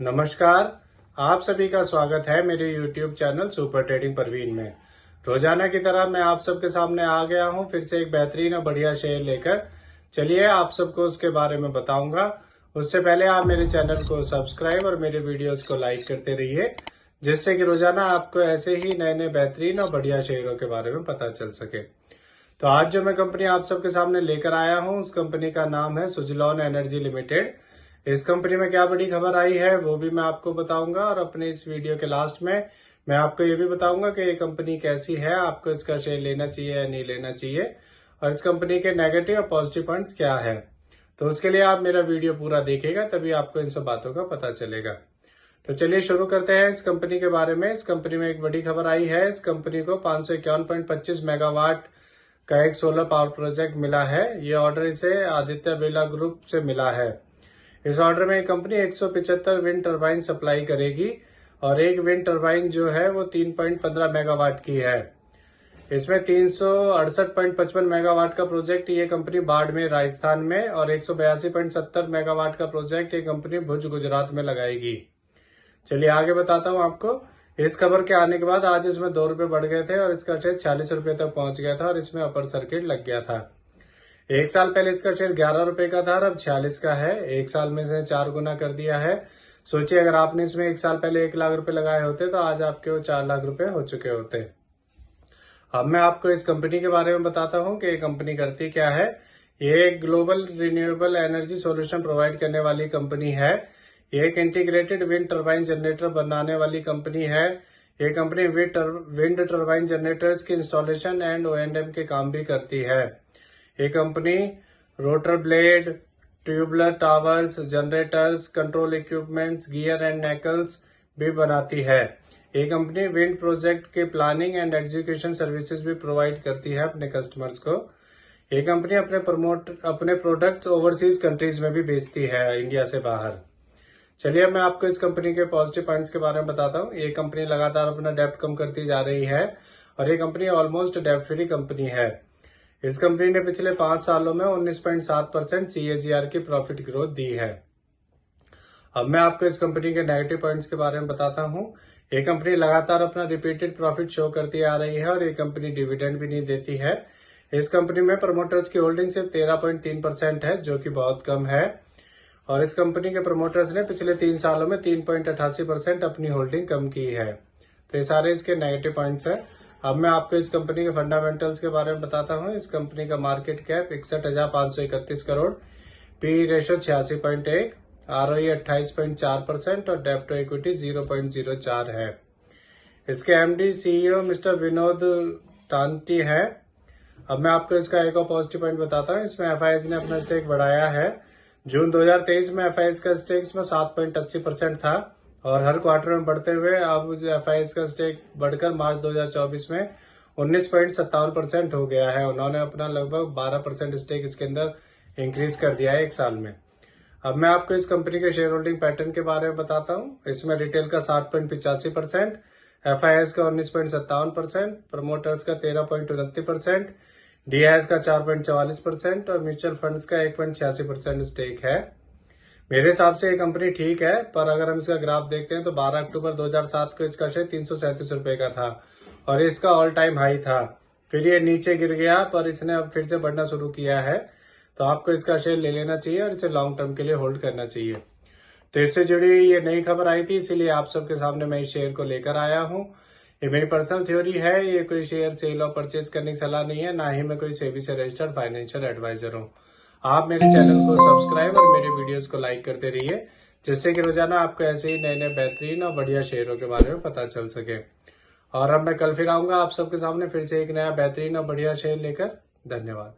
नमस्कार। आप सभी का स्वागत है मेरे YouTube channel super trading Parveen में। रोजाना की तरह मैं आप सबके सामने आ गया हूं फिर से एक बेहतरीन और बढ़िया शेयर लेकर। चलिए आप सबको उसके बारे में बताऊंगा। उससे पहले आप मेरे चैनल को सब्सक्राइब और मेरे वीडियोस को लाइक करते रहिए, जिससे कि रोजाना आपको ऐसे ही नए नए बेहतरीन और बढ़िया शेयरों के बारे में पता चल सके। तो आज जो मैं कंपनी आप सबके सामने लेकर आया हूं, उस कंपनी का नाम है सुजलॉन एनर्जी लिमिटेड। इस कंपनी में क्या बड़ी खबर आई है वो भी मैं आपको बताऊंगा, और अपने इस वीडियो के लास्ट में मैं आपको ये भी बताऊंगा कि ये कंपनी कैसी है, आपको इसका शेयर लेना चाहिए या नहीं लेना चाहिए, और इस कंपनी के नेगेटिव और पॉजिटिव पॉइंट्स क्या है। तो उसके लिए आप मेरा वीडियो पूरा देखिएगा, तभी आपको इन सब बातों का पता चलेगा। तो चलिए शुरू करते हैं इस कंपनी के बारे में। इस कंपनी में एक बड़ी खबर आई है। इस कंपनी को 551.25 मेगावाट का एक सोलर पावर प्रोजेक्ट मिला है। ये ऑर्डर इसे आदित्य बिरला ग्रुप से मिला है। इस ऑर्डर में कंपनी 175 विंड टरबाइन सप्लाई करेगी, और एक विंड टरबाइन जो है वो 3.15 मेगावाट की है। इसमें 368.55 मेगावाट का प्रोजेक्ट ये कंपनी बाड़मेर राजस्थान में, और 182.70 मेगावाट का प्रोजेक्ट ये कंपनी भुज गुजरात में लगाएगी। चलिए आगे बताता हूँ आपको। इस खबर के आने के बाद आज इसमें 2 रुपए बढ़ गए थे और इसका शेयर 46 रुपए तक पहुंच गया था, और इसमें अपर सर्किट लग गया था। एक साल पहले इसका शेयर 11 रुपए का था और अब 46 का है। एक साल में इसने 4 गुना कर दिया है। सोचिए अगर आपने इसमें एक साल पहले 1 लाख रुपए लगाए होते तो आज आपके वो 4 लाख रुपए हो चुके होते। अब मैं आपको इस कंपनी के बारे में बताता हूँ कि ये कंपनी करती क्या है। ये एक global renewable energy solution provide करने वाली कंपनी है। ये एक इंटीग्रेटेड विंड टरबाइन जनरेटर बनाने वाली कंपनी है। ये कंपनी विंड टरबाइन जनरेटर्स की इंस्टॉलेशन एंड O&M के काम भी करती है। ये company rotor blade, tubular towers, generators, control equipments, gear and nacelles भी बनाती है। ये कंपनी विंड प्रोजेक्ट के प्लानिंग एंड एग्जीक्यूशन सर्विसेज भी प्रोवाइड करती है अपने कस्टमर्स को। ये कंपनी अपने प्रोडक्ट्स ओवरसीज कंट्रीज में भी बेचती है, इंडिया से बाहर। चलिए मैं आपको इस कंपनी के पॉजिटिव पॉइंट्स के बारे में बताता हूँ। ये कंपनी लगातार अपना डेब्ट कम करती जा रही है, और ये कंपनी ऑलमोस्ट डेब्ट फ्री कंपनी है। इस कंपनी ने पिछले 5 सालों में 19.7% CAGR की प्रॉफिट ग्रोथ दी है। अब मैं आपको इस कंपनी के नेगेटिव पॉइंट्स के बारे में बताता हूं। ये कंपनी लगातार अपना रिपीटेड प्रॉफिट शो करती आ रही है, और ये कंपनी डिविडेंड भी नहीं देती है। इस कंपनी में प्रमोटर्स की होल्डिंग सिर्फ 13.3% है, जो कि बहुत कम है। और इस कंपनी के प्रमोटर्स ने पिछले 3 सालों में 3.88% अपनी होल्डिंग कम की है। तो ये सारे इसके नेगेटिव पॉइंट्स हैं। अब मैं आपको इस कंपनी के फंडामेंटल्स के बारे में बताता हूं। इस कंपनी का market cap 61,531 crore, P ratio 86.1, ROE 28.4% और डेब्ट टू इक्विटी 0.04 है। इसके MD CEO mister Vinod Tanti है। अब मैं आपको इसका एक और पॉजिटिव पॉइंट बताता हूं। इसमें FIS ने अपना स्टेक बढ़ाया है। जून 2023 में FIS का स्टेक इसमें 7.80% था, और हर क्वार्टर में बढ़ते हुए अब FIS का स्टेक बढ़कर मार्च 2024 में 19.57% हो गया है। उन्होंने अपना लगभग 12% स्टेक इसके अंदर इंक्रीज कर दिया है 1 साल में। अब मैं आपको इस कंपनी के शेयर होल्डिंग पैटर्न के बारे में बताता हूँ। इसमें रिटेल का 60.85%, FIS का 19.57%, प्रमोटर्स का 13.29%, DIS का 4.44% और म्यूचुअल फंड्स का 1.86% स्टेक है। मेरे हिसाब से ये कंपनी ठीक है, पर अगर हम इसका ग्राफ देखते हैं तो 12 अक्टूबर 2007 को इसका शेयर 337 रुपए का था, और इसका ऑल टाइम हाई था। फिर ये नीचे गिर गया, पर इसने अब फिर से बढ़ना शुरू किया है। तो आपको इसका शेयर ले लेना चाहिए और इसे लॉन्ग टर्म के लिए होल्ड करना चाहिए। तो इससे जुड़ी ये नई खबर आई थी, इसीलिए आप सबके सामने मैं इस शेयर को लेकर आया हूँ। ये मेरी पर्सनल थ्योरी है, ये कोई शेयर सेल और परचेज करने की सलाह नहीं है, ना ही मैं कोई सेबी से रजिस्टर्ड फाइनेंशियल एडवाइजर हूँ। आप मेरे चैनल को सब्सक्राइब और मेरे वीडियोस को लाइक करते रहिए, जिससे कि रोजाना आपको ऐसे ही नए नए बेहतरीन और बढ़िया शेयरों के बारे में पता चल सके। और अब मैं कल फिर आऊंगा आप सबके सामने फिर से एक नया बेहतरीन और बढ़िया शेयर लेकर। धन्यवाद।